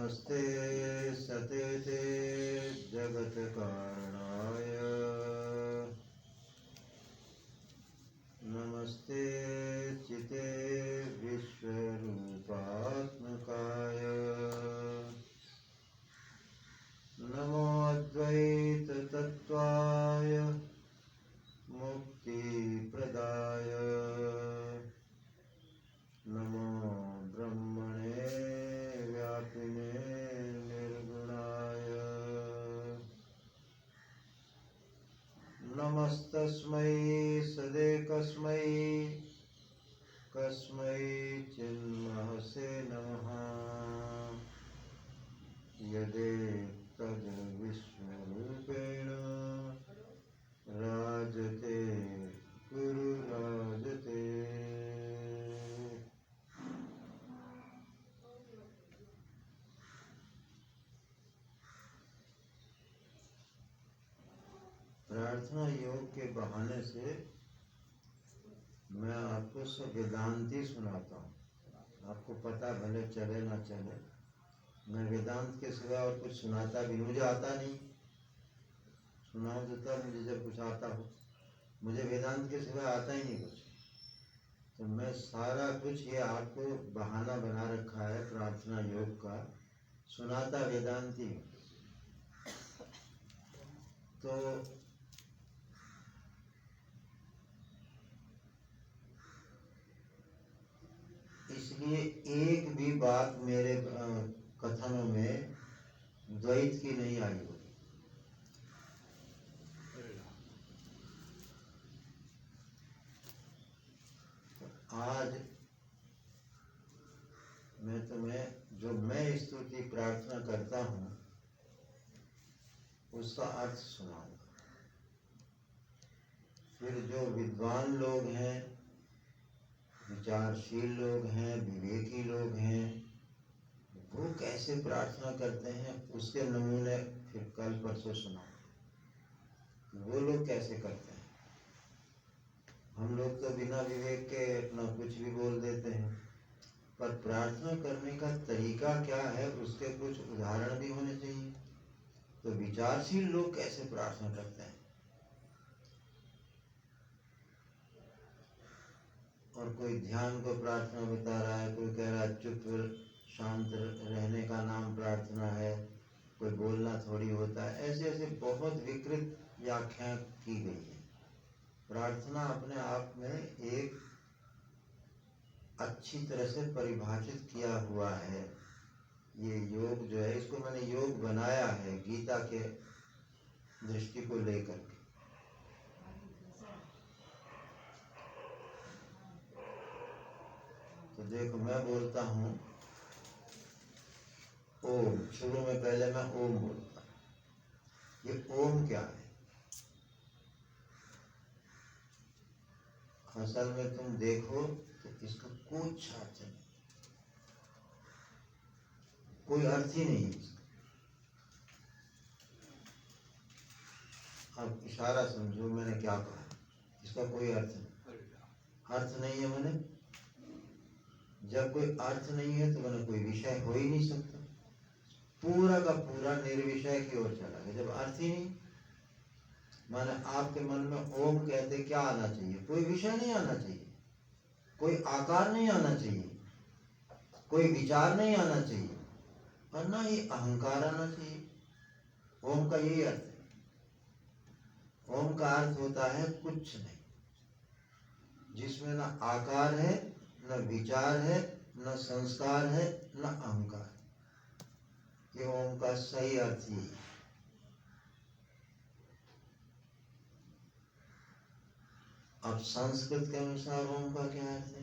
नमस्ते सतेते जगत्कारणाय नमस्ते चिते विश्वरूपात्मकाय नमो अद्वैत तत्त्वाय मुक्तिप्रदाय नमो ब्रह्मणे व्यापिने निर्गुणाय नमस्तस्मै सदेकस्मै कस्मै चिन्महसे नमः यदेतद्विश्वरूपेण राजते गुरुराजते। प्रार्थना योग के बहाने से मैं आपको सब वेदांती सुनाता हूँ। आपको पता भले चले ना चले, मैं वेदांत के सिवा और कुछ सुनाता भी, मुझे आता नहीं। सुनाओ तो तब मुझे जब कुछ आता हो, मुझे वेदांत के सिवा आता ही नहीं कुछ। तो मैं सारा कुछ ये आपको बहाना बना रखा है प्रार्थना योग का, सुनाता वेदांती। तो इसलिए एक भी बात मेरे कथनों में द्वैत की नहीं आई होगी। आज मैं तुम्हें जो मैं स्तुति प्रार्थना करता हूँ उसका अर्थ सुनाऊंगा। फिर जो विद्वान लोग हैं, विचारशील लोग हैं, विवेकी लोग हैं, वो कैसे प्रार्थना करते हैं उसके नमूने फिर कल परसों सुनाऊंगा। वो लोग कैसे करते हैं। हम लोग तो बिना विवेक के अपना कुछ भी बोल देते हैं, पर प्रार्थना करने का तरीका क्या है उसके कुछ उदाहरण भी होने चाहिए। तो विचारशील लोग कैसे प्रार्थना करते हैं। और कोई ध्यान को प्रार्थना बता रहा है, कोई कह रहा है चुप शांत रहने का नाम प्रार्थना है, कोई बोलना थोड़ी होता है। ऐसे ऐसे बहुत विकृत व्याख्या की गई है। प्रार्थना अपने आप में एक अच्छी तरह से परिभाषित किया हुआ है। ये योग जो है, इसको मैंने योग बनाया है गीता के दृष्टि को लेकर के। तो देखो, मैं बोलता हूँ ओम, शुरू में पहले मैं ओम बोलता हूँ। ये ओम क्या है? असल में तुम देखो तो इसका कुछ अर्थ नहीं, कोई अर्थ ही नहीं है इसका। अब इशारा समझो मैंने क्या कहा, इसका कोई अर्थ नहीं। अर्थ नहीं है मैंने, जब कोई अर्थ नहीं है तो मैंने कोई विषय हो ही नहीं सकता। पूरा का पूरा निर्विषय की ओर चला गया। जब अर्थ ही नहीं, माने आपके मन में ओम कहते क्या आना चाहिए? कोई विषय नहीं आना चाहिए, कोई आकार नहीं आना चाहिए, कोई विचार नहीं आना चाहिए, और ना ही अहंकार आना चाहिए। ओम का यही अर्थ है। ओम का अर्थ होता है कुछ नहीं, जिसमें ना आकार है, न विचार है, न संस्कार है, न अहंकार। ये ओम का सही अर्थ ही है। अब संस्कृत के अनुसार ओम का क्या अर्थ है?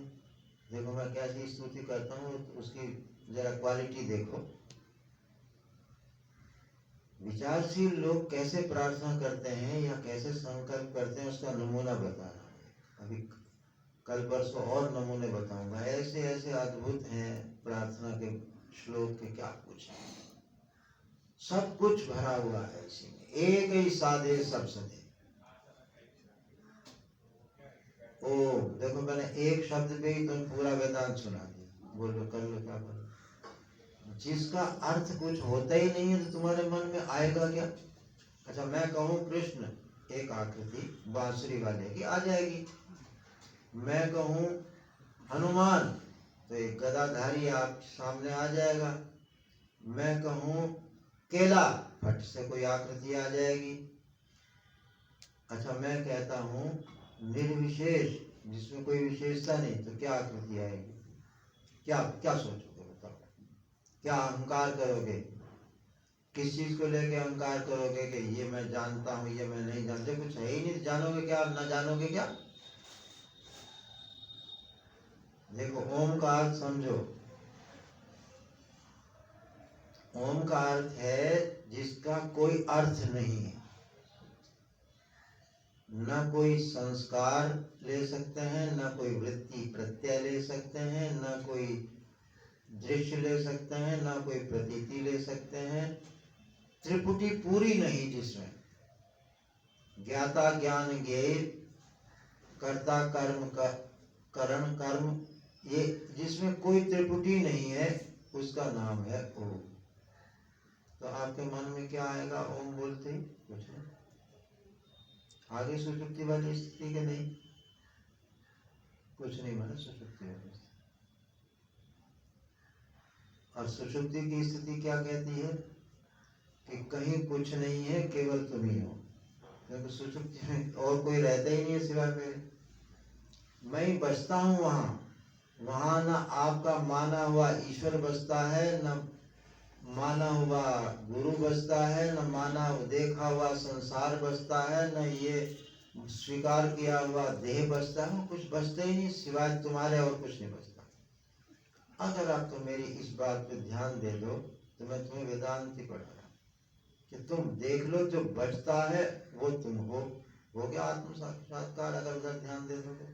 देखो, मैं कैसी स्तुति करता हूँ उसकी जरा क्वालिटी देखो। विचारशील लोग कैसे प्रार्थना करते हैं या कैसे संकल्प करते हैं उसका नमूना बता रहा हूँ। अभी कल परसों और नमूने बताऊंगा। ऐसे ऐसे अद्भुत हैं प्रार्थना के श्लोक के, क्या कुछ है। सब कुछ भरा हुआ है इसी में। एक ही साधे सब सदे। ओम, देखो मैंने एक शब्द पे ही तुम पूरा वेदांत सुना दिया। बोलो, कर लो, क्या बोलो। जिसका अर्थ कुछ होता ही नहीं है तो तुम्हारे मन में आएगा क्या? अच्छा, मैं कहूँ कृष्ण, एक आकृति बांसुरी वाले की आ जाएगी। मैं कहूँ हनुमान, तो एक गदाधारी आप सामने आ जाएगा। मैं कहूँ केला, फट से कोई आकृति आ जाएगी। अच्छा, मैं कहता हूँ निर्विशेष, जिसमें कोई विशेषता नहीं, तो क्या आकृति आएगी? क्या क्या सोचोगे बताओ? क्या अहंकार करोगे? किस चीज को लेके अहंकार करोगे कि ये मैं जानता हूँ, ये मैं नहीं जानते? कुछ है ही नहीं, जानोगे क्या? न जानोगे क्या? देखो, ओम का अर्थ समझो। ओम का अर्थ है जिसका कोई अर्थ नहीं है। न कोई संस्कार ले सकते हैं, न कोई वृत्ति प्रत्यय ले सकते हैं, न कोई दृश्य ले सकते हैं, न कोई प्रतीति ले सकते हैं। त्रिपुटी पूरी नहीं, जिसमें ज्ञाता ज्ञान ज्ञेय, कर्ता कर्म का करण कर्म, ये जिसमें कोई त्रिपुटी नहीं है, उसका नाम है ओम। तो आपके मन में क्या आएगा ओम बोलते ही? कुछ नहीं। आगे सुषुप्ति वाली स्थिति के नहीं, कुछ नहीं माना सुषुप्ति वाली स्थिति। और सुषुप्ति की स्थिति क्या कहती है? कि कहीं कुछ नहीं है, केवल तुम ही हो। क्योंकि सुषुप्ति में और कोई रहता ही नहीं है सिवाय मेरे। मैं ही बसता हूँ वहां न आपका माना हुआ ईश्वर बसता है, न माना हुआ गुरु बसता है, न माना देखा हुआ संसार बसता है, न ये स्वीकार किया हुआ देह बसता है। कुछ बसता ही नहीं सिवाय तुम्हारे, और कुछ नहीं बसता। अगर आप तो मेरी इस बात पे ध्यान दे दो तो मैं तुम्हें वेदांत ही पढ़ा रहा कि तुम देख लो, जो बचता है वो तुम हो गया आत्म साक्षात्कार। अगर उधर ध्यान दे दो तो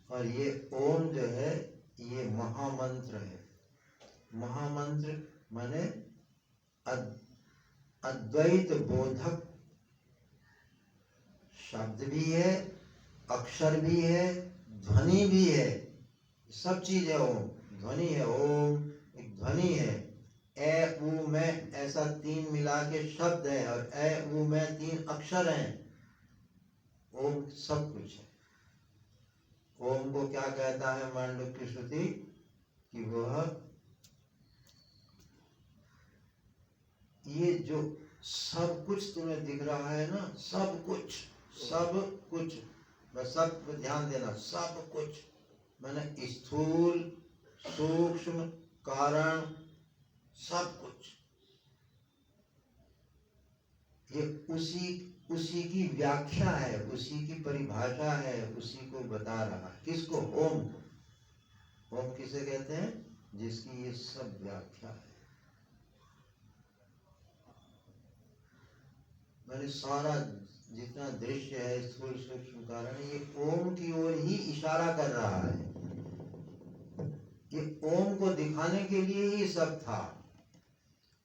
और ये ओम जो है, ये महामंत्र है। महामंत्र माने अद्वैत बोधक शब्द भी है, अक्षर भी है, ध्वनि भी है, सब चीज है। ओम ध्वनि है, ओम एक ध्वनि है। ए उ में ऐसा 3 मिला के शब्द है, और ए उ में 3 अक्षर हैं। ओम सब कुछ है। ओम को क्या कहता है मांडुक्य की श्रुति? कि वह ये जो सब कुछ तुम्हें दिख रहा है ना, सब कुछ बस सब पे ध्यान देना। सब कुछ मैंने स्थूल सूक्ष्म कारण सब कुछ, ये उसी की व्याख्या है, उसी की परिभाषा है, उसी को बता रहा है। किसको? ओम को। ओम किसे कहते हैं? जिसकी ये सब व्याख्या है। मैंने सारा जितना दृश्य है, स्थूल सूक्ष्म कारण, ये ओम की ओर ही इशारा कर रहा है। ये ओम को दिखाने के लिए ही सब था।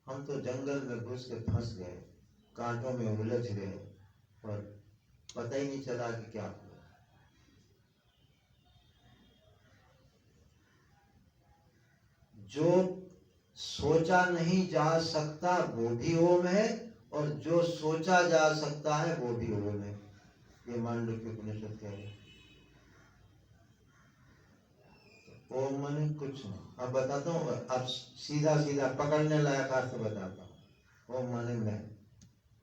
हम तो जंगल में घुस के फंस गए, कांटों में उलझ गए, और पता ही नहीं चला कि क्या हुआ। जो सोचा नहीं जा सकता वो भी ओम है, और जो सोचा जा सकता है वो भी ओम है। ये मांडुक्य उपनिषद कह रहे हैं। ओम माने कुछ नहीं। अब बताता हूँ, अब सीधा पकड़ने लायक अर्थ बताता हूँ। ओम माने मैं,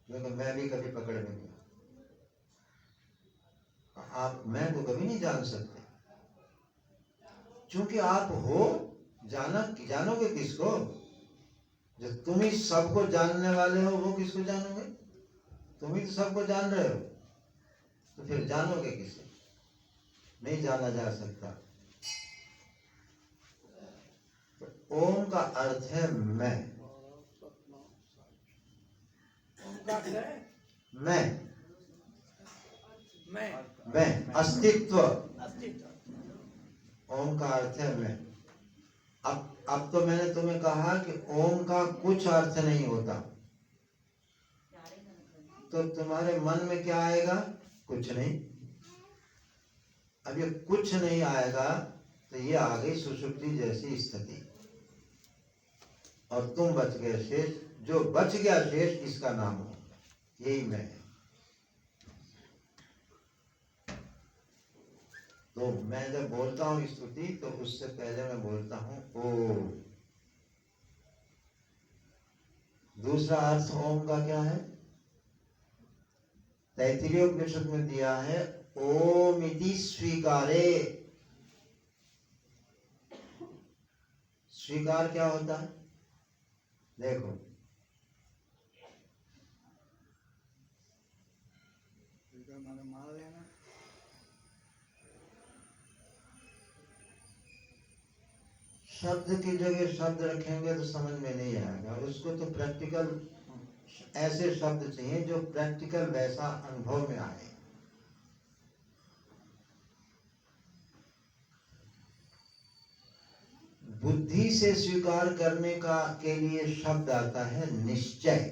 क्योंकि मैं भी कभी पकड़ में गया। आप मैं को कभी नहीं जान सकते, क्योंकि आप हो। जानोगे किसको? जो तुम ही सबको जानने वाले हो, वो किसको जानोगे? तुम ही तो सबको जान रहे हो, तो फिर जानोगे किसे? नहीं जाना जा सकता। तो ओम का अर्थ है मैं। मैं अस्तित्व। ओम का अर्थ है मैं। अब तो मैंने तुम्हें कहा कि ओम का कुछ अर्थ नहीं होता, तो तुम्हारे मन में क्या आएगा? कुछ नहीं। अब ये कुछ नहीं आएगा तो ये आ गई सुषुप्ति जैसी स्थिति, और तुम बच गए शेष। जो बच गया शेष, इसका नाम हो, यही मैं है। तो मैं जब बोलता हूँ स्तुति, तो उससे पहले मैं बोलता हूँ ओम। दूसरा अर्थ ओम का क्या है? तैत्तिरीय उपनिषद में दिया है ओम इति स्वीकारे। स्वीकार क्या होता है? देखो, मान लेना। शब्द की जगह शब्द रखेंगे तो समझ में नहीं आएगा, उसको तो प्रैक्टिकल ऐसे शब्द चाहिए जो प्रैक्टिकल वैसा अनुभव में आए। बुद्धि से स्वीकार करने का के लिए शब्द आता है निश्चय।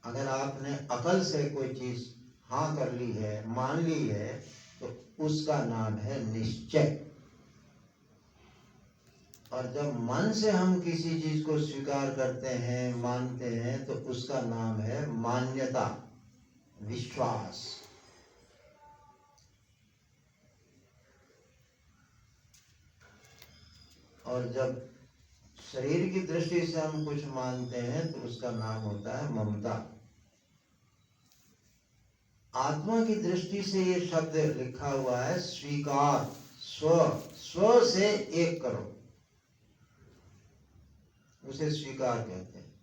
अगर आपने अकल से कोई चीज हाँ कर ली है, मान ली है, तो उसका नाम है निश्चय। और जब मन से हम किसी चीज को स्वीकार करते हैं, मानते हैं, तो उसका नाम है मान्यता, विश्वास। और जब शरीर की दृष्टि से हम कुछ मानते हैं तो उसका नाम होता है ममता। आत्मा की दृष्टि से ये शब्द लिखा हुआ है स्वीकार, स्व, स्व से एक करो, उसे स्वीकार कहते हैं।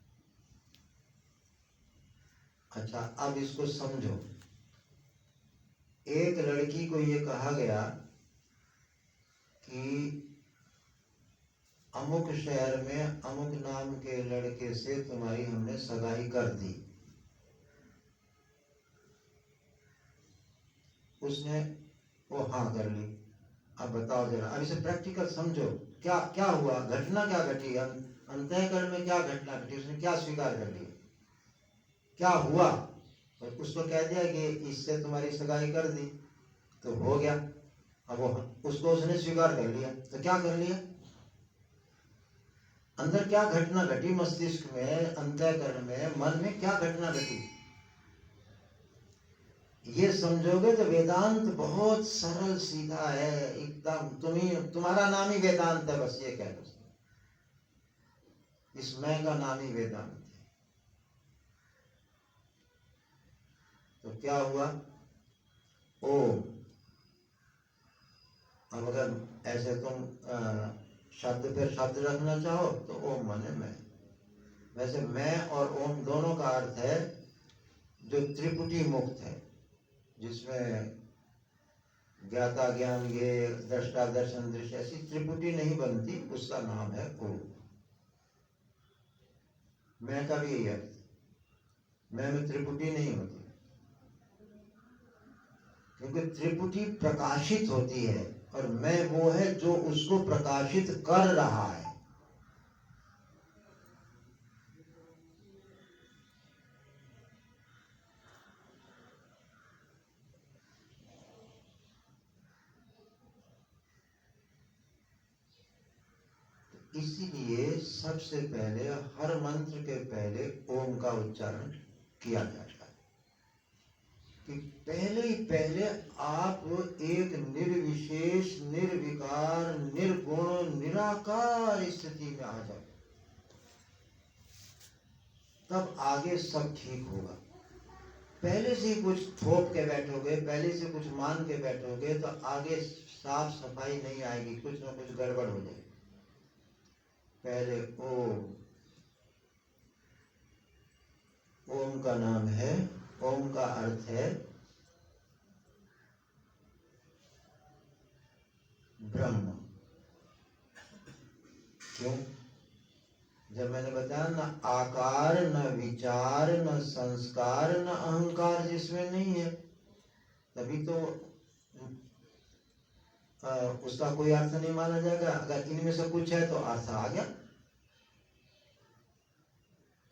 अच्छा, अब इसको समझो। एक लड़की को ये कहा गया कि अमुक शहर में अमुक नाम के लड़के से तुम्हारी हमने सगाई कर दी। उसने वो हाँ कर ली। अब बताओ जरा, अब इसे प्रैक्टिकल समझो, क्या क्या हुआ, घटना क्या घटी, अंतःकरण में क्या घटना घटी, उसने क्या स्वीकार कर लिया, क्या हुआ? तो उसको कह दिया कि इससे तुम्हारी सगाई कर दी, तो हो गया। अब वो उसको उसने स्वीकार कर लिया, तो क्या कर लिया? अंदर क्या घटना घटी, मस्तिष्क में, अंतःकरण में, मन में क्या घटना घटी? ये समझोगे तो वेदांत बहुत सरल सीधा है एकदम। तुम्हारा नाम ही वेदांत है, बस ये कह दो। इस मैं का नाम ही वेदांत है। तो क्या हुआ? ओम। अब अगर ऐसे तुम शब्द पर शब्द रखना चाहो तो ओम माने मैं। वैसे मैं और ओम दोनों का अर्थ है जो त्रिपुटी मुक्त है, जिसमें ज्ञाता ज्ञान ज्ञेय, दृष्टा दर्शन दृश्य, ऐसी त्रिपुटी नहीं बनती, उसका नाम है ओम। मैं का भी यही अर्थ, मैं में त्रिपुटी नहीं होती, क्योंकि त्रिपुटी प्रकाशित होती है और मैं वो है जो उसको प्रकाशित कर रहा है। इसीलिए सबसे पहले हर मंत्र के पहले ओम का उच्चारण किया जाता है, कि पहले ही पहले आप एक निर्विशेष, निर्विकार, निर्गुण, निराकार स्थिति में आ जाओ, तब आगे सब ठीक होगा। पहले से कुछ थोप के बैठोगे, पहले से कुछ मान के बैठोगे, तो आगे साफ सफाई नहीं आएगी, कुछ ना कुछ गड़बड़ हो जाएगी। पहले ओम। ओम का नाम है, ओम का अर्थ है ब्रह्म। क्यों? जब मैंने बताया ना, आकार, न विचार, न संस्कार, न अहंकार जिसमें नहीं है, तभी तो उसका कोई अर्थ नहीं माना जाएगा। अगर इनमें से कुछ है तो अर्थ आ गया।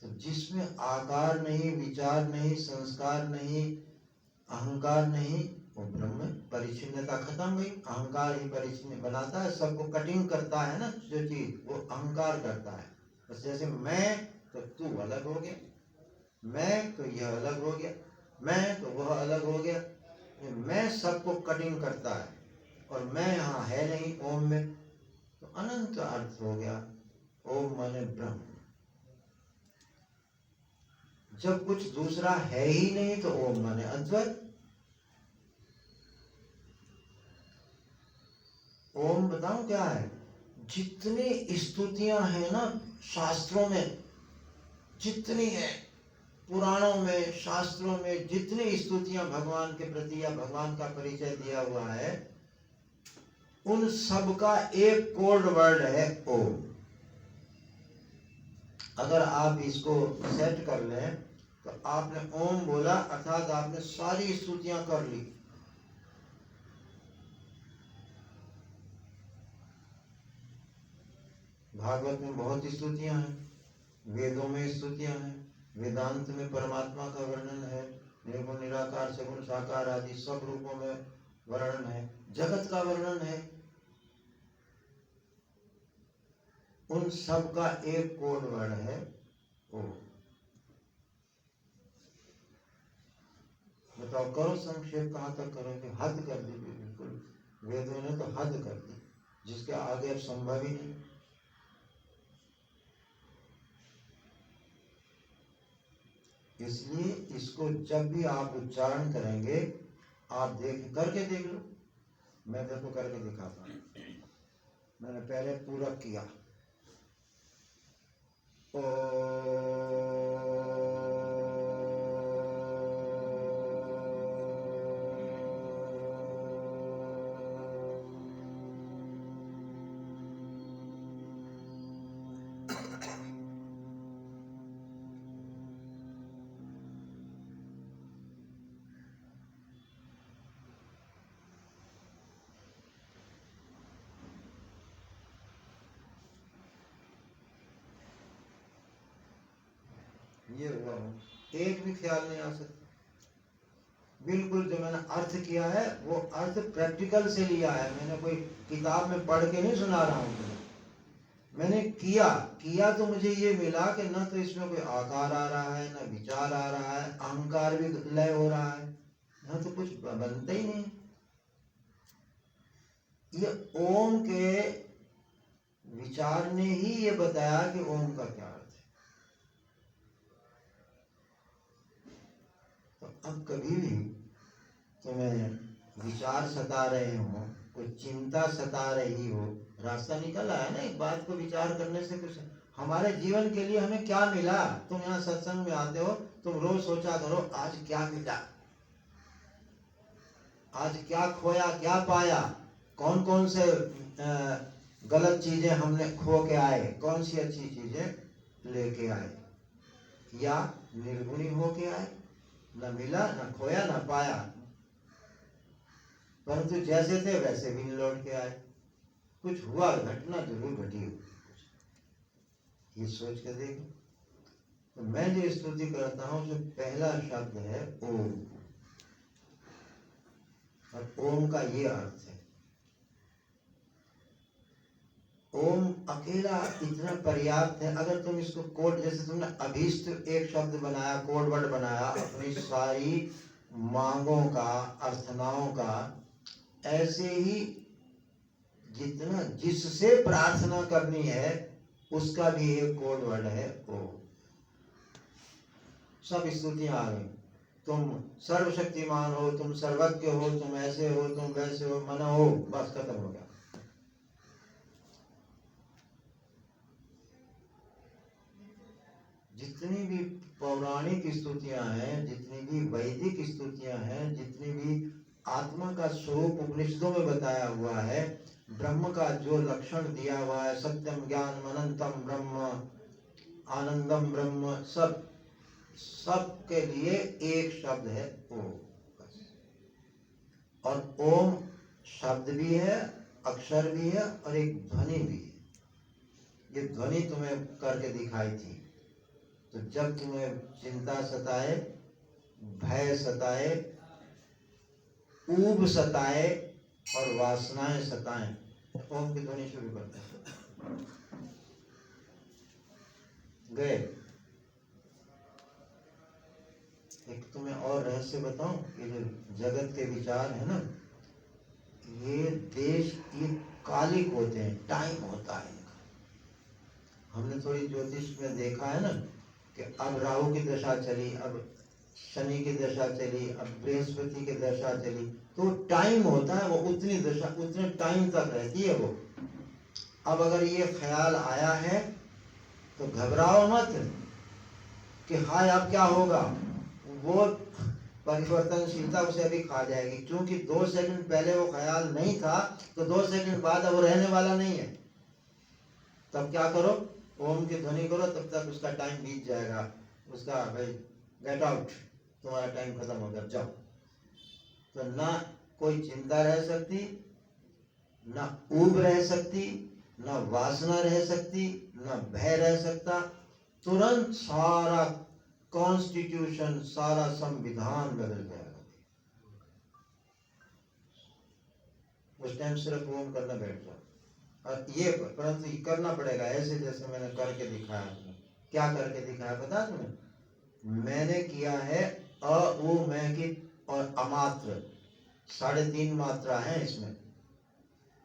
तो जिसमें आकार नहीं, विचार नहीं, संस्कार नहीं, अहंकार नहीं, वो ब्रह्म परिच्छिन्नता खत्म हुई। अहंकार ही परिच्छिन्न बनाता है, सबको कटिंग करता है ना, जो चीज वो अहंकार करता है। बस जैसे मैं तो तू अलग हो गया, मैं तो यह अलग हो गया, मैं तो वह अलग हो गया। ये मैं सबको कटिंग करता है और मैं यहाँ है नहीं ओम में, तो अनंत अर्थ हो गया। ओम माने ब्रह्म। जब कुछ दूसरा है ही नहीं तो ओम माने अद्वैत। ओम बताऊं क्या है? जितनी स्तुतियां हैं ना शास्त्रों में, जितनी है पुराणों में, शास्त्रों में जितनी स्तुतियां भगवान के प्रति या भगवान का परिचय दिया हुआ है, उन सब का एक कोड वर्ड है ओम। अगर आप इसको सेट कर लें तो आपने ओम बोला अर्थात आपने सारी स्तुतियां कर ली। भागवत में बहुत स्तुतियां हैं, वेदों में स्तुतियां हैं, वेदांत में परमात्मा का वर्णन है, निर्गुण निराकार सगुण साकार आदि सब रूपों में वर्णन है, जगत का वर्णन है। उन सब का एक कोड वर्ड है ओम। बताओ, करो संक्षेप, कहां तक करोगे? हद कर दी बिल्कुल, वेदों ने तो हद कर दी, जिसके आगे अब संभव ही नहीं। इसलिए इसको जब भी आप उच्चारण करेंगे, आप करके देख लो। मैं तेरे को करके दिखाता हूं। मैंने पहले पूरक किया ये हुआ हूं, एक भी ख्याल नहीं आ सकता। बिल्कुल जो मैंने अर्थ किया है वो अर्थ प्रैक्टिकल से लिया है, मैंने कोई किताब में पढ़ के नहीं सुना रहा हूं तुम्हें। मैंने किया तो मुझे ये मिला कि न तो इसमें कोई आकार आ रहा है, न विचार आ रहा है, अहंकार भी लय हो रहा है, न तो कुछ बनता ही नहीं। ये ओम के विचार ने ही ये बताया कि ओम का क्या अर्थ है। तो अब कभी भी तुम्हें विचार सता रहे हो, कोई चिंता सता रही हो, रास्ता निकल आया ना। एक बात को विचार करने से कुछ हमारे जीवन के लिए हमें क्या मिला। तुम यहाँ सत्संग में आते हो, तुम रोज सोचा करो आज क्या मिला, आज क्या खोया क्या पाया, कौन कौन से गलत चीजें हमने खो के आए, कौन सी अच्छी चीजें लेके आए, या निर्गुणी हो के आए, न मिला न खोया न पाया, परंतु जैसे थे वैसे भी नहीं लौट के आए। कुछ हुआ, घटना जरूर घटी हो, ये सोच के देखो। तो मैं जो स्तुति करता हूं, जो पहला शब्द है ओम, और ओम का ये अर्थ है। ओम अकेला इतना पर्याप्त है। अगर तुम इसको कोड, जैसे तुमने अभीष्ट एक शब्द बनाया, कोड वर्ड बनाया अपनी सारी मांगों का, अर्थनाओं का, ऐसे ही जितना जिससे प्रार्थना करनी है उसका भी एक कोड वर्ड है ओम। सब स्तुतियां आ गई। तुम सर्वशक्तिमान हो, तुम सर्वज्ञ हो, तुम ऐसे हो, तुम वैसे हो, मना हो, बस खत्म हो गया। जितनी भी पौराणिक स्तुतियां हैं, जितनी भी वैदिक स्तुतियां हैं, जितनी भी आत्मा का स्वरूप उपनिषदों में बताया हुआ है, ब्रह्म का जो लक्षण दिया हुआ है, सत्यम ज्ञानम अनंतम ब्रह्म, आनंदम ब्रह्म, सब के लिए एक शब्द है ओम। और ओम शब्द भी है, अक्षर भी है, और एक ध्वनि भी है। ये ध्वनि तुम्हें करके दिखाई थी। तो जब तुम्हें चिंता सताए, भय सताए, ऊब सताए और वासनाएं सताएं। ओम की ध्वनि शुरू करते हैं। गए। एक तुम्हें और रहस्य बताऊं, ये जो जगत के विचार है ना, ये देश ये कालिक होते हैं, टाइम होता है इनका। हमने थोड़ी ज्योतिष में देखा है ना कि अब राहु की दशा चली, अब शनि की दशा चली, अब बृहस्पति की दशा चली, तो टाइम होता है, वो उतनी दशा उतने टाइम तक रहती है वो। अब अगर ये ख्याल आया है तो घबराओ मत कि हाय अब क्या होगा, वो परिवर्तनशीलता उसे अभी खा जाएगी, क्योंकि 2 सेकंड पहले वो ख्याल नहीं था तो 2 सेकंड बाद अब वो रहने वाला नहीं है। तब क्या करो, ओम की ध्वनि करो, तब तक उसका टाइम बीत जाएगा, उसका भाई गेट आउट, तुम्हारा टाइम खत्म हो गया, जाओ। तो ना कोई चिंता रह सकती, ना ऊब रह सकती, ना वासना रह सकती, ना भय रह सकता। तुरंत सारा कॉन्स्टिट्यूशन, सारा संविधान बदल जाएगा। उस टाइम सिर्फ ओम करना बैठ जाओ, और ये परंतु ये करना पड़ेगा ऐसे जैसे मैंने करके दिखाया। तुम्हें क्या करके दिखाया पता तुम्हें? मैंने किया है अ उ मैं की और अमात्र, 3.5 मात्रा है इसमें।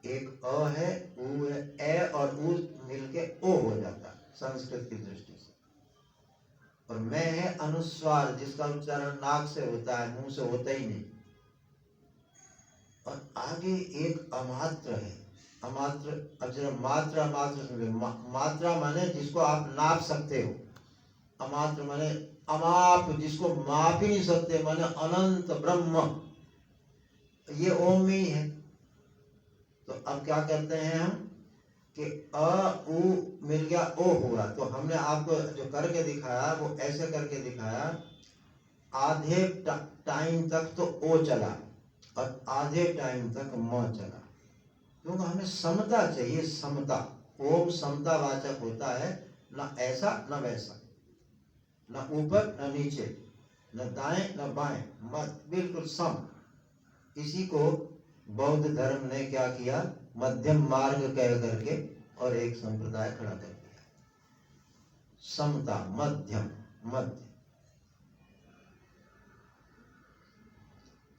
एक अ है, उ है, ए और उ मिलके ओ हो जाता है संस्कृत की दृष्टि से। और मैं है अनुस्वार, जिसका उच्चारण नाक से होता है, मुंह से होता ही नहीं। और आगे एक अमात्र है, अमात्र। अब जरा मात्रा मात्र समझो, मात्रा माने जिसको आप नाप सकते हो, अमात्र माने अमाप, जिसको माप ही नहीं सकते, माने अनंत ब्रह्म। ये ओम में ही है। तो अब क्या करते हैं हम कि अ उ मिल गया ओ हुआ, तो हमने आपको जो करके दिखाया वो ऐसे करके दिखाया, आधे टाइम तक तो ओ चला और आधे टाइम तक म चला, क्योंकि हमें समता चाहिए, समता। ओम समता वाचक होता है, ना ऐसा ना वैसा, ना ऊपर ना नीचे, न दाएं न बाएं, मत बिल्कुल सम। इसी को बौद्ध धर्म ने क्या किया, मध्यम मार्ग कह करके और एक संप्रदाय खड़ा कर दिया, समता, मध्यम, मध्य।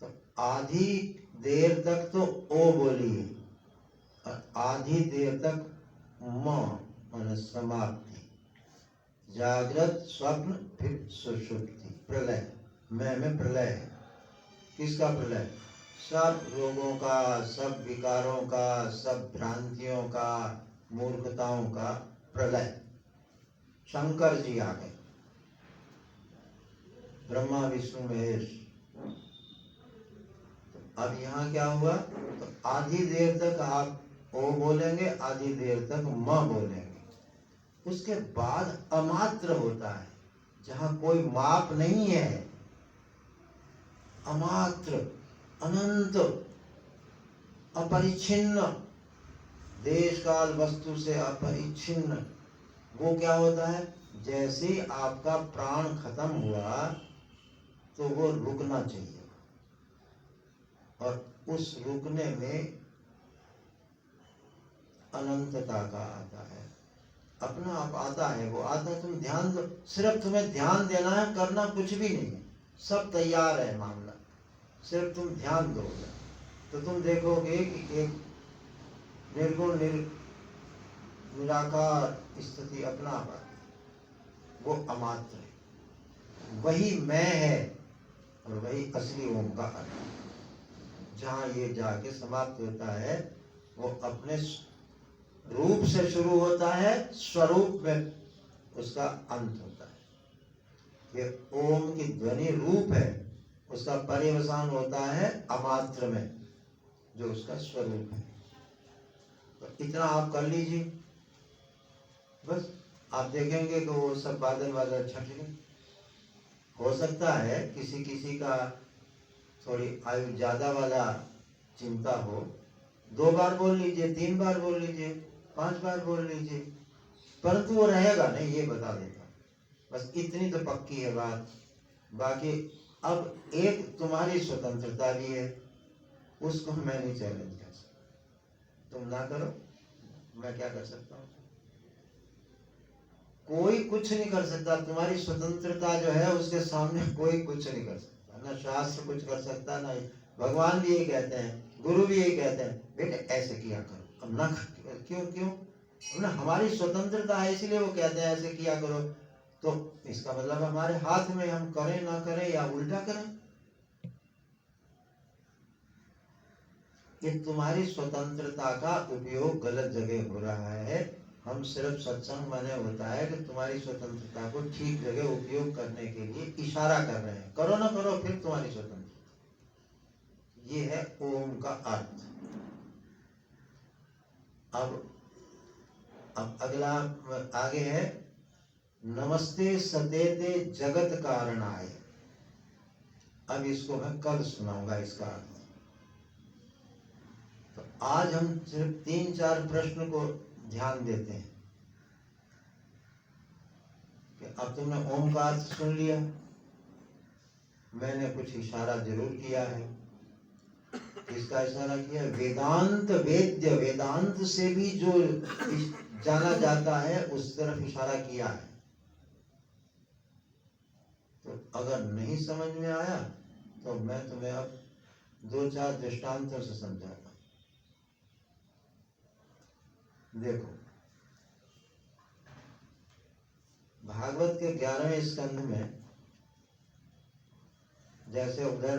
तो आधी देर तक तो ओ बोलिए और आधी देर तक म माने समाप्ति, जागृत, स्वप्न, फिर सुषुप्ति, प्रलय। मैं में प्रलय है। किसका प्रलय? सब रोगों का, सब विकारों का, सब भ्रांतियों का, मूर्खताओं का प्रलय। शंकर जी आ गए, ब्रह्मा विष्णु महेश। अब यहाँ क्या हुआ, तो आधी देर तक आप ओ बोलेंगे, आधी देर तक म बोलेंगे। उसके बाद अमात्र होता है, जहाँ कोई माप नहीं है, अमात्र, अनंत, अपरिच्छिन्न, देश काल वस्तु से अपरिच्छिन्न। वो क्या होता है, जैसे आपका प्राण खत्म हुआ तो वो रुकना चाहिए, और उस रुकने में अनंतता का आता है, अपना आप आता है, वो आता है। तुम ध्यान दो, सिर्फ तुम्हें ध्यान देना है, करना कुछ भी नहीं है, सब तैयार है मामला, सिर्फ तुम ध्यान दोगे तो तुम देखोगे कि एक निर्गुण निराकार स्थिति अपना आप आती है। वो अमात्र है, वही मैं है और वही असली ओम का अर्थ है। जहाँ ये जाके समाप्त होता है, वो अपने रूप से शुरू होता है, स्वरूप में उसका अंत होता है। ये ओम की ध्वनि रूप है, उसका पर्यवसान होता है अमात्र में, जो उसका स्वरूप है। तो इतना आप कर लीजिए, बस आप देखेंगे कि वो सब बादल बादल छट गए। हो सकता है किसी किसी का थोड़ी आयु ज्यादा वाला चिंता हो, 2 बार बोल लीजिए, 3 बार बोल लीजिए, 5 बार बोल लीजिए, परंतु वो रहेगा नहीं, ये बता देता। बस इतनी तो पक्की है बात। बाकी अब एक तुम्हारी स्वतंत्रता भी है, उसको मैं नहीं चैलेंज कर सकता। तुम ना करो, मैं क्या कर सकता हूँ? कोई कुछ नहीं कर सकता। तुम्हारी स्वतंत्रता जो है उसके सामने कोई कुछ नहीं कर सकता। ना शास्त्र कुछ कर सकता, ना भगवान भी यही कहते हैं, गुरु भी यही कहते हैं, बेटे ऐसे किया करो। अब ना क्यों क्यों ना, हमारी स्वतंत्रता है इसलिए वो कहते हैं ऐसे किया करो। तो इसका मतलब हमारे हाथ में, हम करें ना करें या उल्टा करें। ये तुम्हारी स्वतंत्रता का उपयोग गलत जगह हो रहा है। हम सिर्फ सत्संग माने होता है कि तुम्हारी स्वतंत्रता को ठीक जगह उपयोग करने के लिए इशारा कर रहे हैं। करो ना करो फिर तुम्हारी स्वतंत्रता। ये है ओम का अर्थ। अब अगला आगे है, नमस्ते सतेते जगत कारणाय। अब इसको मैं कल सुनाऊंगा इसका अर्थ। तो आज हम सिर्फ 3-4 प्रश्न को ध्यान देते हैं कि अब तुमने ओम का अर्थ सुन लिया, मैंने कुछ इशारा जरूर किया है। किसका इशारा किया? वेदांत वेद्य, वेदांत से भी जो जाना जाता है उस तरफ इशारा किया है। तो अगर नहीं समझ में आया तो मैं तुम्हें अब 2-4 दृष्टांतों से समझाता हूं। देखो, भागवत के 11वें स्कंध में जैसे उधर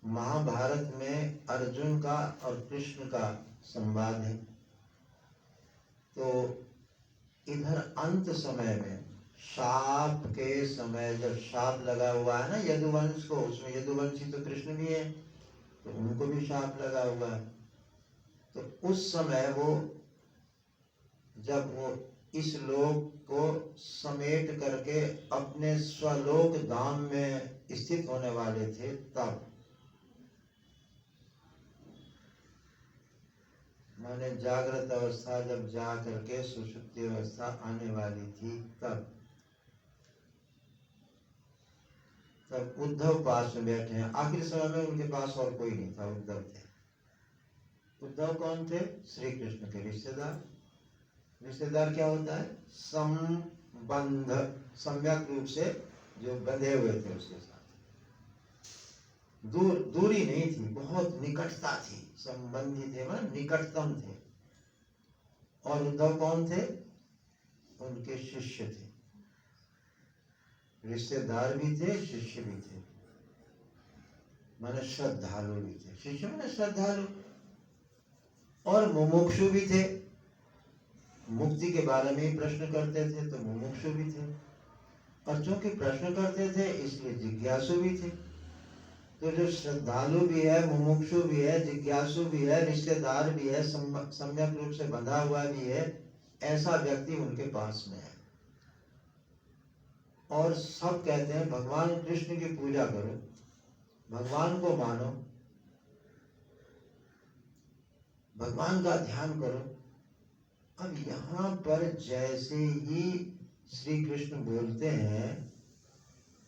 महाभारत में अर्जुन का और कृष्ण का संवाद है, तो इधर अंत समय में शाप के समय जब शाप लगा हुआ है ना यदुवंश को, उसमें यदुवंशी तो कृष्ण भी है, तो उनको भी शाप लगा हुआ है। तो उस समय वो जब वो इस लोक को समेट करके अपने स्वलोक धाम में स्थित होने वाले थे, तब माने जागृत अवस्था जब जा करके सुषुप्ति अवस्था आने वाली थी, तब उद्धव पास में बैठे हैं। आखिरी समय में उनके पास और कोई नहीं था, उद्धव थे। उद्धव कौन थे? श्री कृष्ण के रिश्तेदार। रिश्तेदार क्या होता है? संबंध, सम्यक रूप से जो बंधे हुए थे उसके साथ। दूरी नहीं थी, बहुत निकटता थी, संबंधी थे, मतलब निकटतम थे। और उद्धव कौन थे? उनके शिष्य थे। रिश्तेदार भी थे, शिष्य भी थे, माने श्रद्धालु भी थे। शिष्य माने श्रद्धालु, और मुमुक्षु भी थे। मुक्ति के बारे में ही प्रश्न करते थे, तो मुमुक्षु भी थे। और चूंकि प्रश्न करते थे इसलिए जिज्ञासु भी थे। तो जो श्रद्धालु भी है, मुमुक्षु भी है, जिज्ञासु भी है, रिश्तेदार भी है, सम्यक रूप से बंधा हुआ भी है, ऐसा व्यक्ति उनके पास में है। और सब कहते हैं भगवान कृष्ण की पूजा करो, भगवान को मानो, भगवान का ध्यान करो। अब यहाँ पर जैसे ही श्री कृष्ण बोलते हैं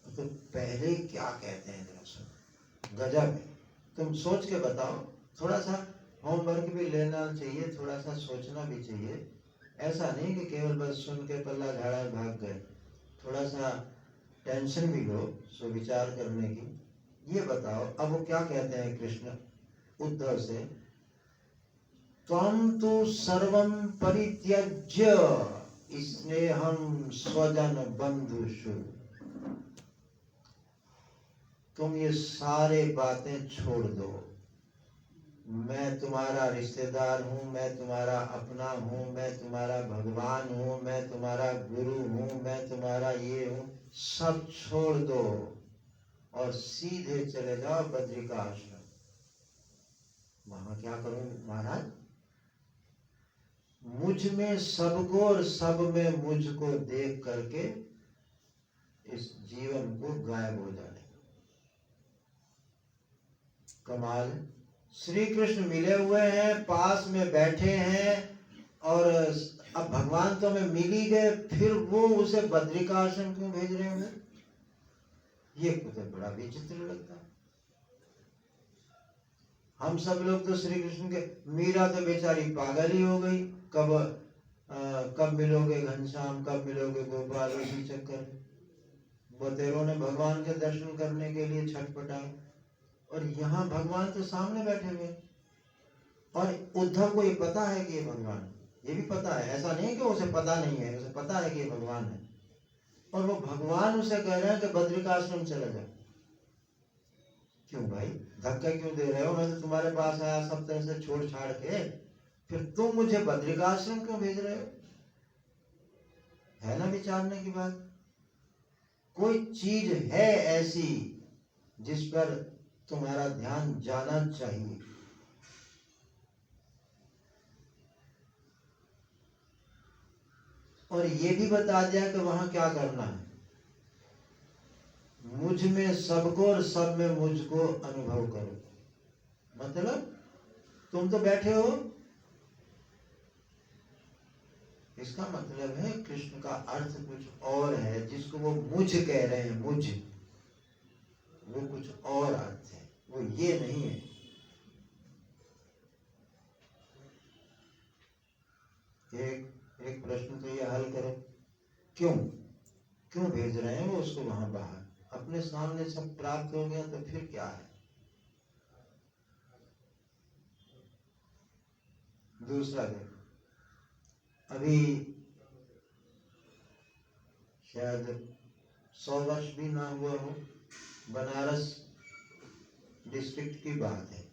तो पहले क्या कहते हैं जरा सुनो, गजब है। तुम सोच के बताओ। थोड़ा सा होमवर्क भी लेना चाहिए, थोड़ा सा सोचना भी चाहिए। ऐसा नहीं कि केवल बस सुन के पल्ला झाड़ा भाग गए। थोड़ा सा टेंशन भी लो, सो विचार करने की। ये बताओ अब वो क्या कहते हैं कृष्ण उद्धव से? त्वं तु सर्वं परित्यज्य स्नेहं स्वजन बंधुषु। तुम ये सारे बातें छोड़ दो। मैं तुम्हारा रिश्तेदार हूँ, मैं तुम्हारा अपना हूँ, मैं तुम्हारा भगवान हूँ, मैं तुम्हारा गुरु हूँ, मैं तुम्हारा ये हूँ। सब छोड़ दो और सीधे चले जाओ बद्रिका आश्रम। वहां क्या करूं महाराज? मुझ में सबको और सब में मुझको देख करके इस जीवन को गायब हो जाने। कमाल। श्री कृष्ण मिले हुए हैं, पास में बैठे हैं, और अब भगवान तो हमें मिल ही गए, फिर वो उसे बद्रिका आश्रम क्यों भेज रहे हैं? ये मुझे बड़ा विचित्र लगता है। हम सब लोग तो श्री कृष्ण के, मीरा तो बेचारी पागल ही हो गई, कब मिलोगे घनश्याम, कब मिलोगे गोपाल, इसी चक्कर में बतेरों ने भगवान के दर्शन करने के लिए छटपटाए। और यहाँ भगवान तो सामने बैठे हुए, और उद्धव को ये पता है कि ये भगवान है, ये भी पता है, ऐसा नहीं कि उसे पता नहीं है, उसे पता है कि ये भगवान है। और वो भगवान उसे कह रहे हैं कि बद्रिकाश्रम चला जा। क्यों भाई, धक्का क्यों दे रहे हो? मैं तो तुम्हारे पास आया सब तरह से छोड़ छाड़ के, फिर तुम मुझे बद्रिकाश्रम क्यों भेज रहे हो? है ना विचारने की बात। कोई चीज है ऐसी जिस पर तुम्हारा ध्यान जाना चाहिए। और ये भी बता दिया कि वहां क्या करना है, मुझ में सबको और सब में मुझको अनुभव करो। मतलब तुम तो बैठे हो, इसका मतलब है कृष्ण का अर्थ कुछ और है, जिसको वो मुझ कह रहे हैं, मुझ, वो कुछ और अर्थ है, वो ये नहीं है। एक प्रश्न तो ये हल करो, क्यों भेज रहे हैं वो उसको वहां बाहर? अपने सामने सब प्राप्त हो गया तो फिर क्या है? दूसरा देखो, अभी शायद 100 वर्ष भी ना हुआ हो, बनारस डिस्ट्रिक्ट की बात है,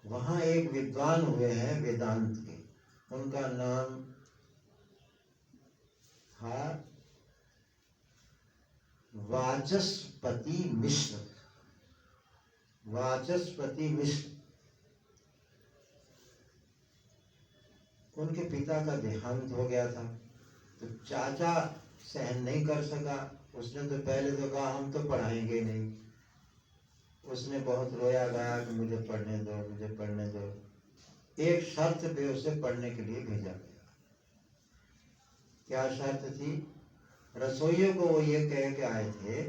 वहां एक विद्वान हुए हैं वेदांत के, उनका नाम था वाचस्पति मिश्र। वाचस्पति मिश्र, उनके पिता का देहांत हो गया था, तो चाचा सहन नहीं कर सका, उसने तो पहले तो कहा हम तो पढ़ाएंगे नहीं, उसने बहुत रोया गाया कि मुझे पढ़ने दो, मुझे पढ़ने दो। एक शर्त पे उसे पढ़ने के लिए भेजा गया। क्या शर्त थी? रसोइयों को वो ये कह के आए थे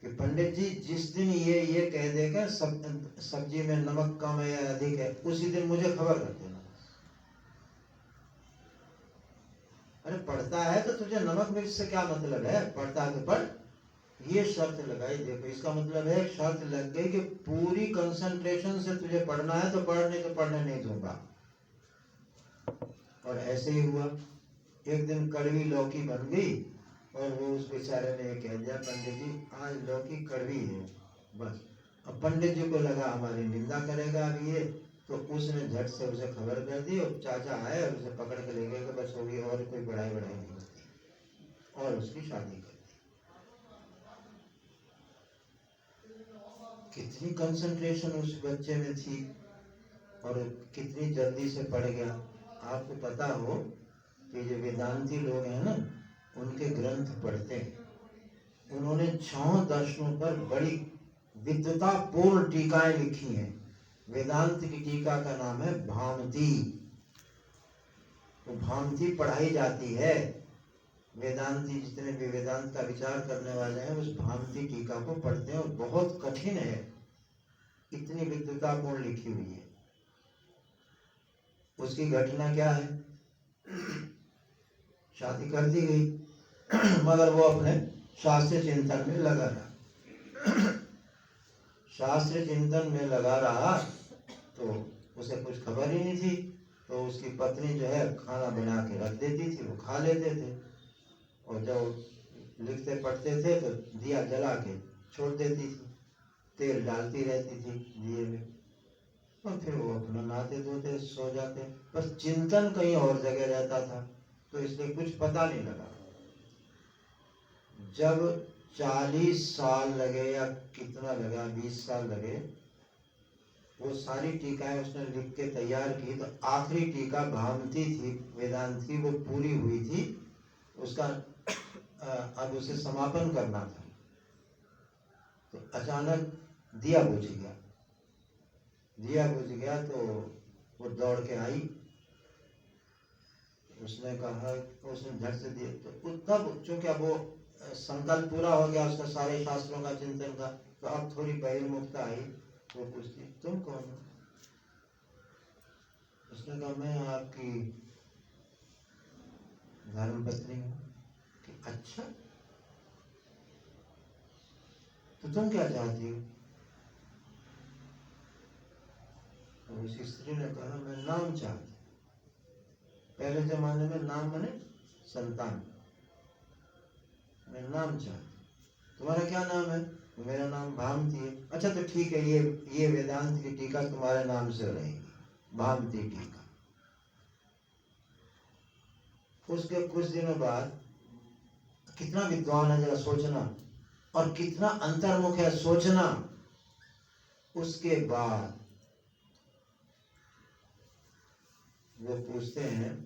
कि पंडित जी जिस दिन ये कह देगा सब्जी में नमक कम है या अधिक है, उसी दिन मुझे खबर कर देना। अरे पढ़ता है तो तुझे नमक मिर्च से क्या मतलब है, पढ़ता है तो पढ़। ये शर्त लगाई। देखो इसका मतलब है शर्त लग गई कि पूरी कंसंट्रेशन से तुझे पढ़ना है तो पढ़, नहीं तो पढ़ने नहीं दूंगा। और ऐसे ही हुआ। एक दिन कड़वी लौकी बन गई और वो उस बेचारे ने कह दिया पंडित जी आज लौकी कड़वी है बस। अब पंडित जी को लगा हमारी निंदा करेगा अभी ये, तो उसने झट से उसे खबर कर दी और चाचा आए और उसे पकड़ के ले गए कि बस होगी, और कोई पढ़ाई नहीं होती, और उसकी शादी कर दी। कितनी कंसंट्रेशन उस बच्चे में थी और कितनी जल्दी से पढ़ गया। आपको पता हो कि जो वेदांती लोग हैं ना, उनके ग्रंथ पढ़ते हैं, उन्होंने 6 दर्शनों पर बड़ी विद्वतापूर्ण टीकाएं लिखी हैं। वेदांत की टीका का नाम है भामती। तो भामती पढ़ाई जाती है, वेदांती जितने भी वेदांत का विचार करने वाले हैं उस भामती टीका को पढ़ते हैं, और बहुत कठिन है, इतनी विद्वतापूर्ण लिखी हुई है। उसकी घटना क्या है? शादी कर दी गई मगर वो अपने शास्त्र चिंतन में लगा रहा। शास्त्र चिंतन में लगा रहा तो उसे कुछ खबर ही नहीं थी, तो उसकी पत्नी जो है खाना बना के रख देती थी, वो खा लेते थे, और जब लिखते पढ़ते थे तो दिया जला के छोड़ देती थी, तेल डालती रहती थी दिए में, और फिर वो अपना नहाते धोते सो जाते। बस चिंतन कहीं और जगह रहता था, तो इसलिए कुछ पता नहीं लगा। जब 40 साल लगे या कितना लगा, 20 साल लगे, वो सारी टीकाएं उसने लिख के तैयार की, तो आखिरी टीका भामती थी वेदांत की, वो पूरी हुई थी। उसका अब उसे समापन करना था, तो अचानक दिया बुझ गया। दिया बुझ गया तो वो दौड़ के आई, उसने कहा, उसने झट से दिया, तो तब चूंकि अब वो संकल्प पूरा हो गया उसका सारे शास्त्रों का चिंतन का, तो अब थोड़ी बहिर्मुखता आई। वो पूछती तुम कौन हो? उसने कहा मैं आपकी धर्मपत्नी हूँ। कि अच्छा, तो तुम क्या चाहती हो? तो उस स्त्री ने कहा मैं नाम चाहती। पहले जमाने में नाम माने संतान। मैं नाम चाहती। तुम्हारा क्या नाम है? मेरा नाम भामती है। अच्छा तो ठीक है, ये वेदांत की टीका तुम्हारे नाम से रहेगी, भामती टीका। उसके कुछ दिनों बाद, कितना विद्वान है जरा सोचना, और कितना अंतर्मुख है सोचना। उसके बाद वो पूछते हैं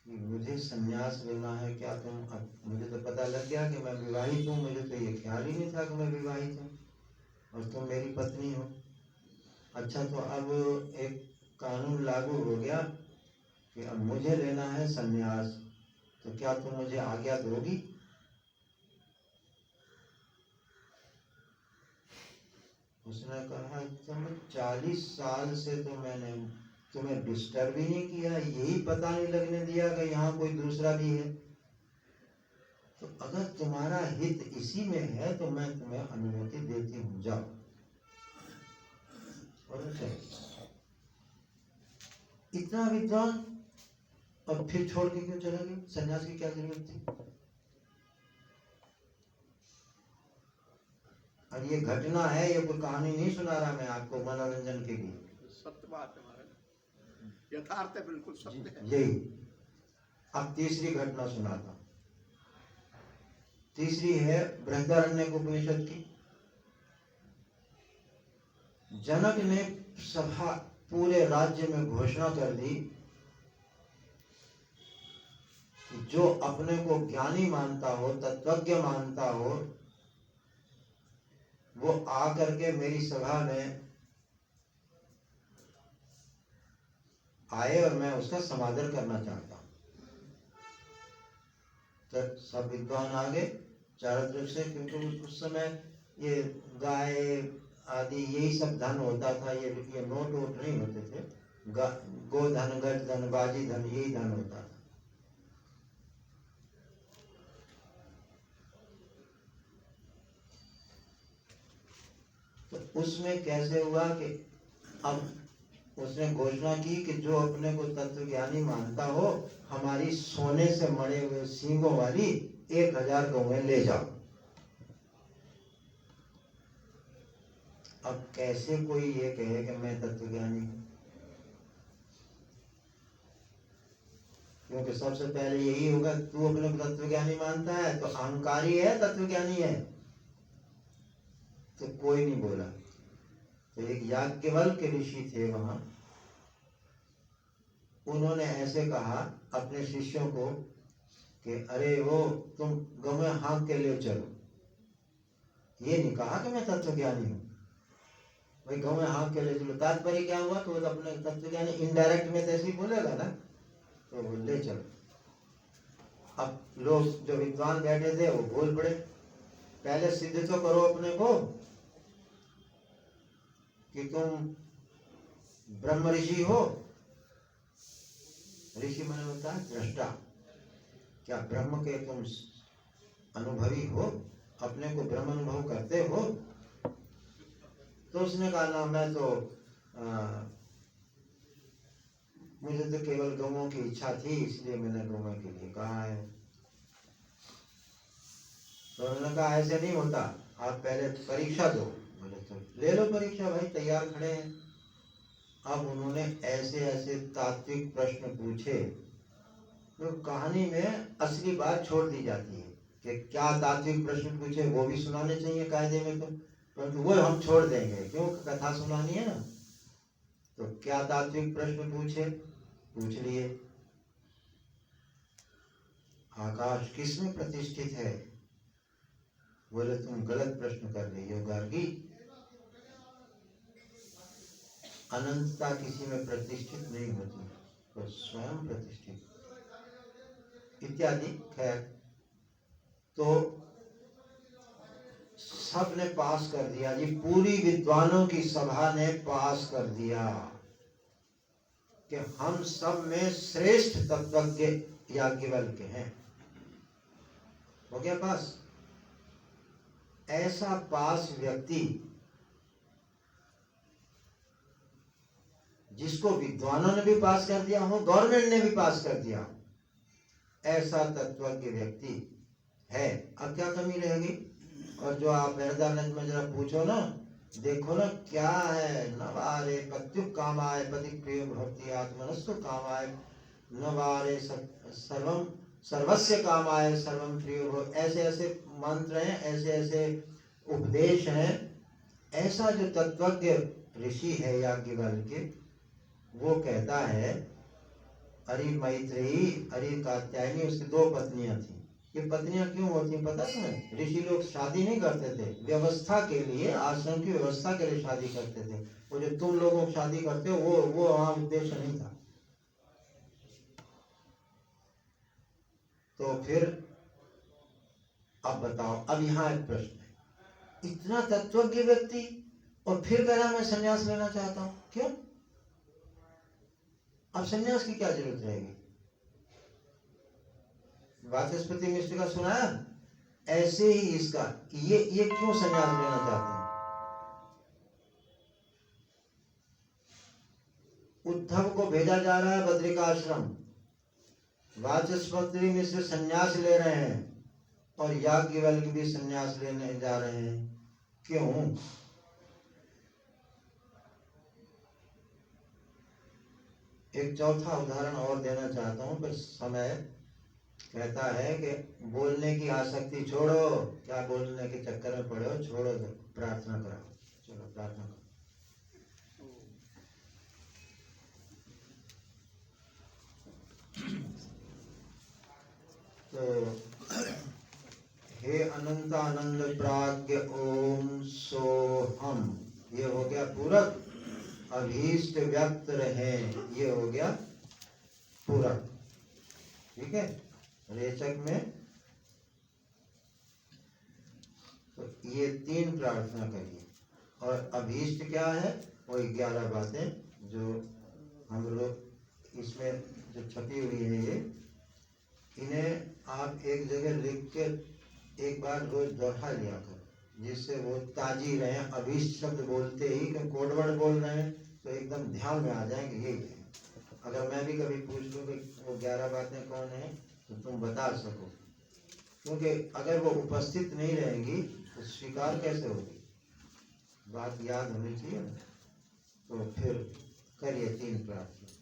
कि मुझे संन्यास लेना है क्या? तुम अब मुझे तो पता लग गया कि मैं विवाहित हूँ, मुझे तो ये ख्याल ही नहीं था कि मैं विवाहित हूँ और तुम मेरी पत्नी हो। अच्छा तो अब एक कानून लागू हो गया कि अब मुझे लेना है संन्यास, तो क्या तुम मुझे आज्ञा दोगी? उसने कहा तुम 40 साल से तो मैंने तुम्हें डिस्टर्ब ही नहीं किया, यही पता नहीं लगने दिया कि यहाँ कोई दूसरा भी है। तो अगर तुम्हारा हित इसी में है तो मैं तुम्हें अनुमति देती हूँ, जाओ। और इतना विद्वान और फिर छोड़ के क्यों चला गया? सन्यास की क्या जरूरत थी? और ये घटना है, ये कोई कहानी नहीं सुना रहा मैं आपको मनोरंजन के लिए, सत्य बात है महाराज, यथार्थ है, बिल्कुल सत्य है। यही। अब तीसरी घटना सुनाता हूं। तीसरी है बृहदारण्यकोपनिषद की। जनक ने सभा पूरे राज्य में घोषणा कर दी कि जो अपने को ज्ञानी मानता हो, तत्वज्ञ मानता हो, वो आकर के मेरी सभा में आए और मैं उसका समादर करना चाहता हूं। तो सब विद्वान आ गए चारों तरफ से, क्योंकि उस समय ये गाय आदि यही सब धन होता था, ये नोट वोट नहीं होते थे। गोधन, गज धन, बाजी धन, यही धन होता था। तो उसमें कैसे हुआ कि अब उसने घोषणा की कि जो अपने को तत्वज्ञानी मानता हो, हमारी सोने से मड़े हुए सींगों वाली 1000 गौएं ले जाओ। अब कैसे कोई ये कहे कि मैं तत्वज्ञानी हूं? क्योंकि सबसे पहले यही होगा, तू अपने को तत्वज्ञानी मानता है तो अहंकारी है, तत्वज्ञानी है? तो कोई नहीं बोला। तो एक याज्ञवल्क्य ऋषि थे वहां, उन्होंने ऐसे कहा अपने शिष्यों को कि अरे वो तुम गौएं हाँक के ले चलो। ये नहीं कहा कि मैं तत्वज्ञानी हूं, भाई गौएं हाँक के ले चलो। तात्पर्य क्या हुआ? तो अपने तत्वज्ञानी इनडायरेक्ट में तो ऐसे ही बोलेगा ना, तो वो ले चलो। अब लोग जो विद्वान बैठे थे वो बोल पड़े, पहले सिद्ध तो करो अपने को कि तुम ब्रह्म ऋषि हो। ऋषि माने होता है दृष्टा। क्या ब्रह्म के तुम अनुभवी हो? अपने को ब्रह्म अनुभव करते हो? तो उसने कहा ना, मैं तो मुझे तो केवल गौओं की इच्छा थी, इसलिए मैंने गौओं के लिए कहा है। तो उन्होंने कहा ऐसे नहीं होता, आप पहले परीक्षा दो। बोले तो ले लो परीक्षा भाई, तैयार खड़े हैं। अब उन्होंने ऐसे ऐसे तात्विक प्रश्न पूछे, तो कहानी में असली बात छोड़ दी जाती है कि क्या तात्विक प्रश्न पूछे, वो भी सुनाने चाहिए कायदे में, तो परंतु वो हम छोड़ देंगे, क्यों? कथा सुनानी है ना। तो क्या तात्विक प्रश्न पूछे? पूछ लिए, आकाश किसमें प्रतिष्ठित है? बोले तुम गलत प्रश्न कर रही हो गार्गी, अनंतता किसी में प्रतिष्ठित नहीं होती, तो स्वयं प्रतिष्ठित इत्यादि। खैर, तो सब ने पास कर दिया जी, पूरी विद्वानों की सभा ने पास कर दिया कि हम सब में श्रेष्ठ तत्वज्ञ याज्ञवल्क्य हैं। हो गया पास। ऐसा पास व्यक्ति जिसको विद्वानों ने भी पास कर दिया हो, गवर्नमेंट ने भी पास कर दिया हो, ऐसा तत्वज्ञ व्यक्ति है। अब क्या कमी रहेगी? और जो आप वेदांत में जरा पूछो ना, देखो ना क्या है, नवारे पत्युक कामाय पति प्रिय भक्ति आत्मनस्तु कामाय नवारे सर्वम सर्वस्य कामाय सर्वम प्रिय भो, ऐसे ऐसे मंत्र हैं, ऐसे ऐसे उपदेश हैं। ऐसा जो तत्वज्ञ ऋषि है याज्ञवल्क्य, वो कहता है, अरि मैत्रेयी अरि कात्यायनी, उसकी 2 पत्नियां थी। ये पत्नियां क्यों होती पता तुम्हें? ऋषि लोग शादी नहीं करते थे, व्यवस्था के लिए, आश्रम की व्यवस्था के लिए शादी करते थे। वो जो तुम लोगों शादी करते हो वो वहां उद्देश्य नहीं था। तो फिर अब बताओ, अब यहाँ एक प्रश्न है, इतना तत्वज्ञ व्यक्ति और फिर कह रहा मैं संन्यास लेना चाहता हूं, क्यों? अब संन्यास की क्या जरूरत रहेगी? वाचस्पति मिश्र का सुनाया, ऐसे ही इसका, ये क्यों संन्यास लेना चाहते हैं? उद्धव को भेजा जा रहा है बद्रिकाश्रम, वाचस्पति मिश्र संन्यास ले रहे हैं और याज्ञवल्क्य भी संन्यास लेने जा रहे हैं, क्यों? एक चौथा उदाहरण और देना चाहता हूं, पर समय कहता है कि बोलने की आसक्ति छोड़ो, क्या बोलने के चक्कर में पड़े हो, छोड़ो, प्रार्थना करो। चलो प्रार्थना करो। तो हे अनंत आनंद प्राज्ञ ओम सोहम, ये हो गया पूरक। अभीष्ट व्यक्त रहे, ये हो गया पूरक। ठीक है, रेचक में तो ये 3 प्रार्थना करिए। और अभीष्ट क्या है? वो 11 बातें जो हम लोग इसमें जो छपी हुई है, ये इन्हें आप एक जगह लिख के एक बार रोज दोहरा लिया कर, जिससे वो ताजी रहे। अभीष्ट शब्द बोलते ही, क्योंकि कोडवर्ड बोल रहे हैं तो एकदम ध्यान में आ जाएंगे यही है। अगर मैं भी कभी पूछ लूँ कि वो 11 बातें कौन है, तो तुम बता सको, क्योंकि अगर वो उपस्थित नहीं रहेंगी तो स्वीकार कैसे होगी? बात याद होनी चाहिए ना। तो फिर करिए 3 प्रार्थना।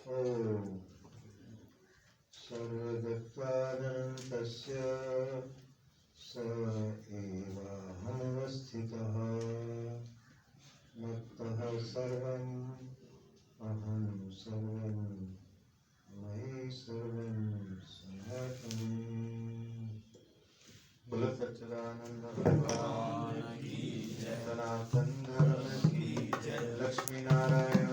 ओम सर्वदत्तानन्तस्य स एवाहमवस्थितः मत्तः सर्वं